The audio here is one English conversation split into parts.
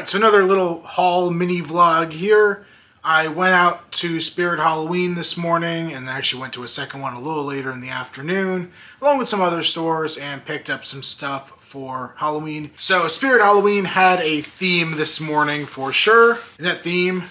Alright, so another little haul mini vlog here. I went out to Spirit Halloween this morning and actually went to a second one a little later in the afternoon, along with some other stores, and picked up some stuff for Halloween. So Spirit Halloween had a theme this morning for sure, and that theme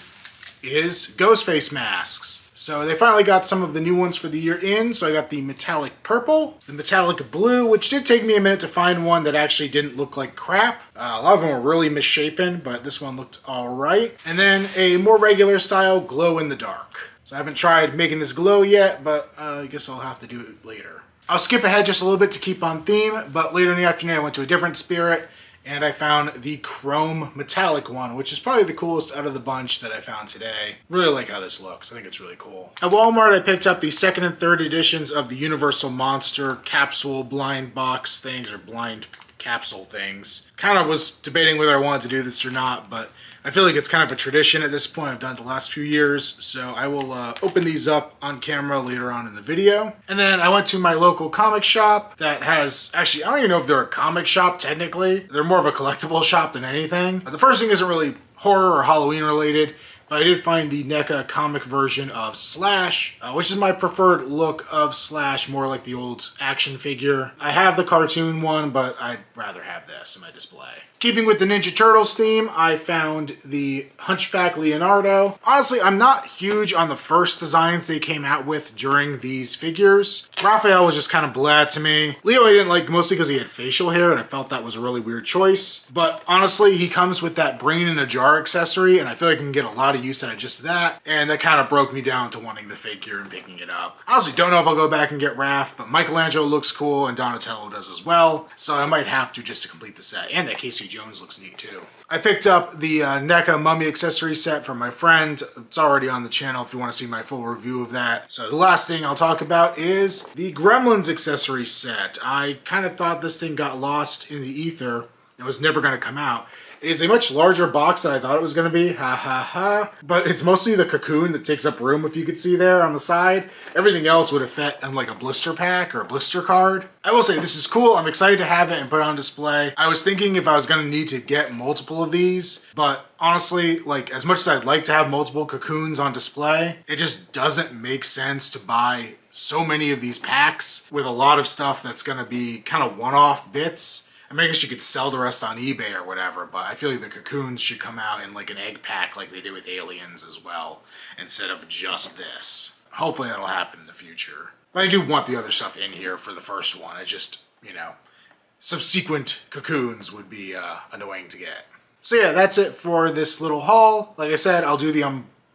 is Ghostface masks. So they finally got some of the new ones for the year in. So I got the metallic purple, the metallic blue, which did take me a minute to find one that actually didn't look like crap. A lot of them were really misshapen, but this one looked all right. And then a more regular style glow in the dark. So I haven't tried making this glow yet, but I guess I'll have to do it later. I'll skip ahead just a little bit to keep on theme, but later in the afternoon I went to a different Spirit and I found the chrome metallic one, which is probably the coolest out of the bunch that I found today. Really like how this looks. I think it's really cool. At Walmart, I picked up the second and third editions of the Universal Monster capsule blind box things, or blind capsule things. Kind of was debating whether I wanted to do this or not, but I feel like it's kind of a tradition at this point. I've done it the last few years, so I will open these up on camera later on in the video. And then I went to my local comic shop that has, actually, I don't even know if they're a comic shop technically. They're more of a collectible shop than anything. The first thing isn't really horror or Halloween related, but I did find the NECA comic version of Slash, which is my preferred look of Slash, more like the old action figure. I have the cartoon one, but I'd rather have this in my display. Keeping with the Ninja Turtles theme, I found the Hunchback Leonardo. Honestly, I'm not huge on the first designs they came out with during these figures. Raphael was just kind of blah to me. Leo I didn't like mostly because he had facial hair and I felt that was a really weird choice. But honestly, he comes with that brain in a jar accessory and I feel like I can get a lot of use out of just that. And that kind of broke me down to wanting the figure and picking it up. Honestly, don't know if I'll go back and get Raph, but Michelangelo looks cool and Donatello does as well. So I might have to just to complete the set. And that Casey Jones looks neat too. I picked up the NECA mummy accessory set from my friend. It's already on the channel if you want to see my full review of that. So the last thing I'll talk about is the Gremlins accessory set. I kind of thought this thing got lost in the ether. It was never going to come out. It is a much larger box than I thought it was going to be, ha ha ha. But it's mostly the cocoon that takes up room, if you could see there on the side. Everything else would have fit in like a blister pack or a blister card. I will say this is cool. I'm excited to have it and put it on display. I was thinking if I was going to need to get multiple of these, but honestly, like as much as I'd like to have multiple cocoons on display, it just doesn't make sense to buy so many of these packs with a lot of stuff that's going to be kind of one-off bits. I mean, I guess you could sell the rest on eBay or whatever, but I feel like the cocoons should come out in like an egg pack like they did with Aliens as well, instead of just this. Hopefully that'll happen in the future. But I do want the other stuff in here for the first one. I just, you know, subsequent cocoons would be annoying to get. So yeah, that's it for this little haul. Like I said, I'll do the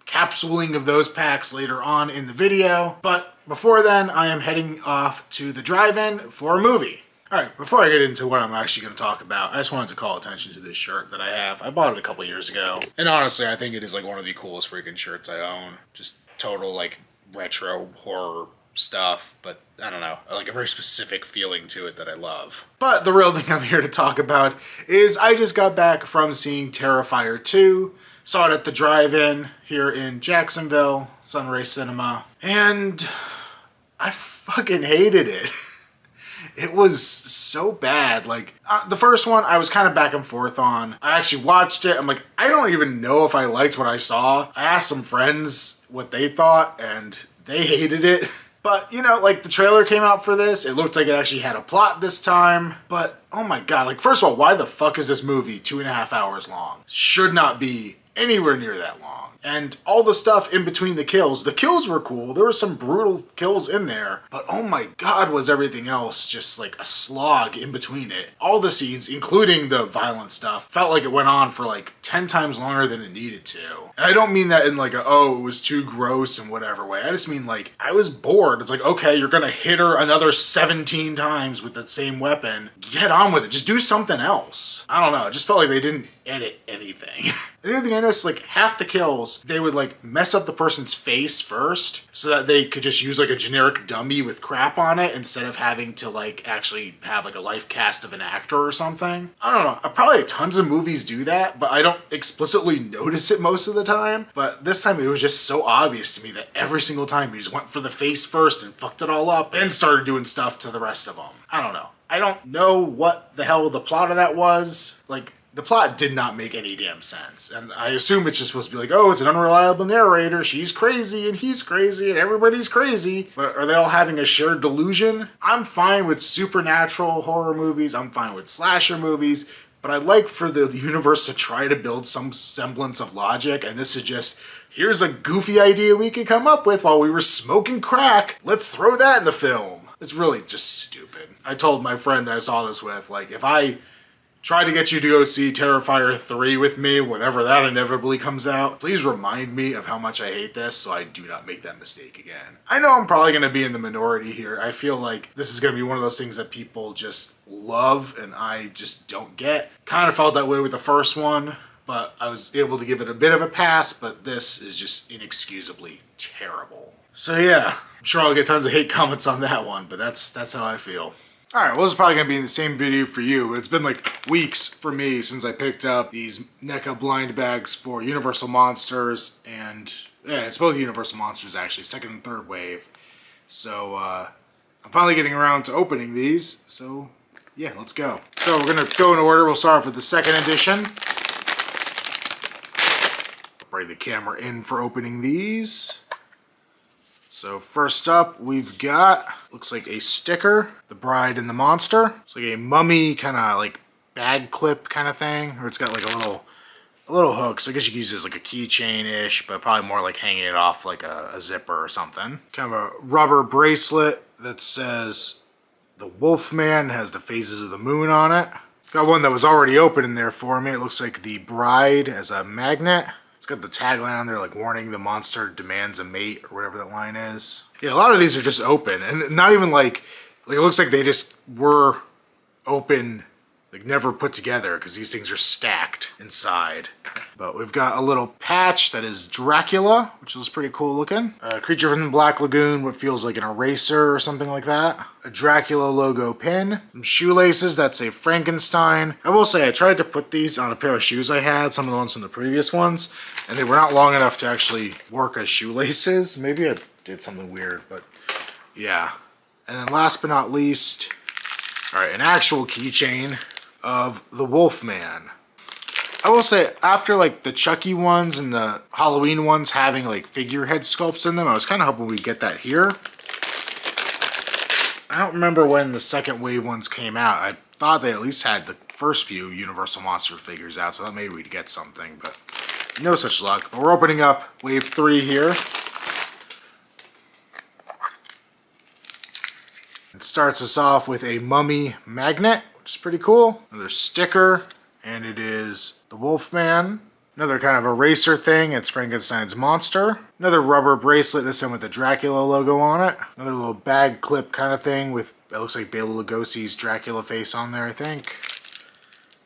capsuling of those packs later on in the video. But before then, I am heading off to the drive-in for a movie. Alright, before I get into what I'm actually going to talk about, I just wanted to call attention to this shirt that I have. I bought it a couple years ago. And honestly, I think it is like one of the coolest freaking shirts I own. Just total like retro horror stuff, but I don't know, like a very specific feeling to it that I love. But the real thing I'm here to talk about is I just got back from seeing Terrifier 2. Saw it at the drive-in here in Jacksonville, Sunray Cinema, and I fucking hated it. It was so bad. Like, the first one, I was kind of back and forth on. I actually watched it. I'm like, I don't even know if I liked what I saw. I asked some friends what they thought, and they hated it. But, you know, like, the trailer came out for this. It looked like it actually had a plot this time. But, oh my god, like, first of all, why the fuck is this movie 2.5 hours long? Should not be anywhere near that long. And all the stuff in between the kills were cool. There were some brutal kills in there, but oh my god, was everything else just like a slog in between it. All the scenes, including the violent stuff, felt like it went on for like 10 times longer than it needed to. And I don't mean that in like a, oh, it was too gross and whatever way. I just mean like, I was bored. It's like, okay, you're gonna hit her another 17 times with that same weapon. Get on with it. Just do something else. I don't know. It just felt like they didn't edit anything. The other thing I noticed, like half the kills, they would like mess up the person's face first so that they could just use like a generic dummy with crap on it instead of having to like actually have like a life cast of an actor or something. I don't know. Probably tons of movies do that, but I don't explicitly notice it most of the time. But this time it was just so obvious to me that every single time he just went for the face first and fucked it all up and started doing stuff to the rest of them. I don't know. I don't know what the hell the plot of that was. Like, the plot did not make any damn sense. And I assume it's just supposed to be like, oh, it's an unreliable narrator, she's crazy and he's crazy and everybody's crazy. But are they all having a shared delusion? I'm fine with supernatural horror movies, I'm fine with slasher movies, but I'd like for the universe to try to build some semblance of logic, and this is just, here's a goofy idea we could come up with while we were smoking crack, let's throw that in the film. It's really just stupid. I told my friend that I saw this with, like, if I try to get you to go see Terrifier 3 with me whenever that inevitably comes out, please remind me of how much I hate this so I do not make that mistake again. I know I'm probably going to be in the minority here. I feel like this is going to be one of those things that people just love and I just don't get. Kind of felt that way with the first one, but I was able to give it a bit of a pass, but this is just inexcusably terrible. So yeah, I'm sure I'll get tons of hate comments on that one, but that's how I feel. Alright, well this is probably going to be in the same video for you, but it's been like weeks for me since I picked up these NECA blind bags for Universal Monsters, and yeah, it's both Universal Monsters actually, second and third wave. So I'm finally getting around to opening these, so yeah, let's go. So we're going to go in order. We'll start off with the second edition. Bring the camera in for opening these. So first up, we've got, looks like a sticker, The Bride and the Monster. It's like a mummy kind of like bag clip kind of thing, or it's got like a little hook. So I guess you could use it as like a keychain-ish, but probably more like hanging it off like a zipper or something. Kind of a rubber bracelet that says the Wolfman, has the phases of the moon on it. Got one that was already open in there for me. It looks like the Bride as a magnet. It's got the tagline on there like, warning, the monster demands a mate, or whatever that line is. Yeah, a lot of these are just open, and not even like it looks like they just were open, like never put together, because these things are stacked inside. But we've got a little patch that is Dracula, which is pretty cool looking. A creature from the Black Lagoon, what feels like an eraser or something like that. A Dracula logo pin. Some shoelaces that say Frankenstein. I will say I tried to put these on a pair of shoes I had, some of the ones from the previous ones, and they were not long enough to actually work as shoelaces. Maybe I did something weird, but yeah. And then last but not least, alright, an actual keychain of the Wolfman. I will say, after like the Chucky ones and the Halloween ones having like figurehead sculpts in them, I was kind of hoping we'd get that here. I don't remember when the second wave ones came out. I thought they at least had the first few Universal Monster figures out, so I thought maybe we'd get something, but no such luck. But we're opening up wave 3 here. It starts us off with a mummy magnet, which is pretty cool. Another sticker. And it is the Wolfman. Another kind of eraser thing, it's Frankenstein's monster. Another rubber bracelet, this time with the Dracula logo on it. Another little bag clip kind of thing with, it looks like Bela Lugosi's Dracula face on there, I think.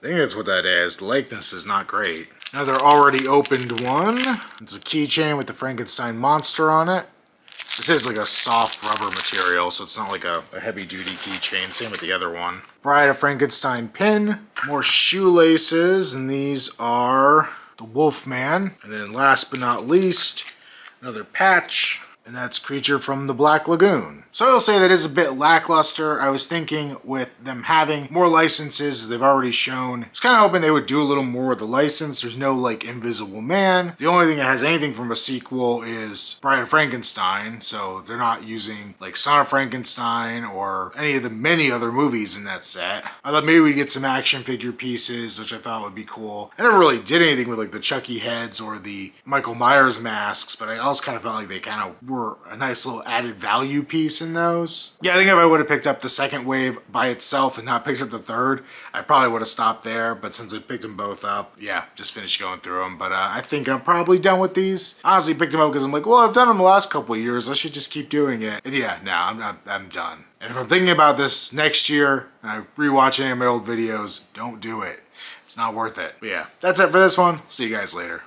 I think that's what that is. The likeness is not great. Another already opened one. It's a keychain with the Frankenstein monster on it. This is like a soft rubber material, so it's not like a heavy-duty keychain. Same with the other one. Bride of Frankenstein pin. More shoelaces, and these are the Wolfman. And then last but not least, another patch. And that's Creature from the Black Lagoon. So I'll say that is a bit lackluster. I was thinking with them having more licenses, as they've already shown, I was kind of hoping they would do a little more with the license. There's no, like, Invisible Man. The only thing that has anything from a sequel is Bride of Frankenstein, so they're not using, like, Son of Frankenstein or any of the many other movies in that set. I thought maybe we'd get some action figure pieces, which I thought would be cool. I never really did anything with, like, the Chucky heads or the Michael Myers masks, but I also kind of felt like they kind of were a nice little added value piece in those. Yeah, I think if I would have picked up the second wave by itself and not picked up the third, I probably would have stopped there, but since I picked them both up, yeah, just finished going through them. But I think I'm probably done with these. Honestly, picked them up because I'm like, well, I've done them the last couple of years, I should just keep doing it. And yeah, no, I'm done. And if I'm thinking about this next year, and I rewatch any of my old videos, don't do it. It's not worth it. But yeah, that's it for this one. See you guys later.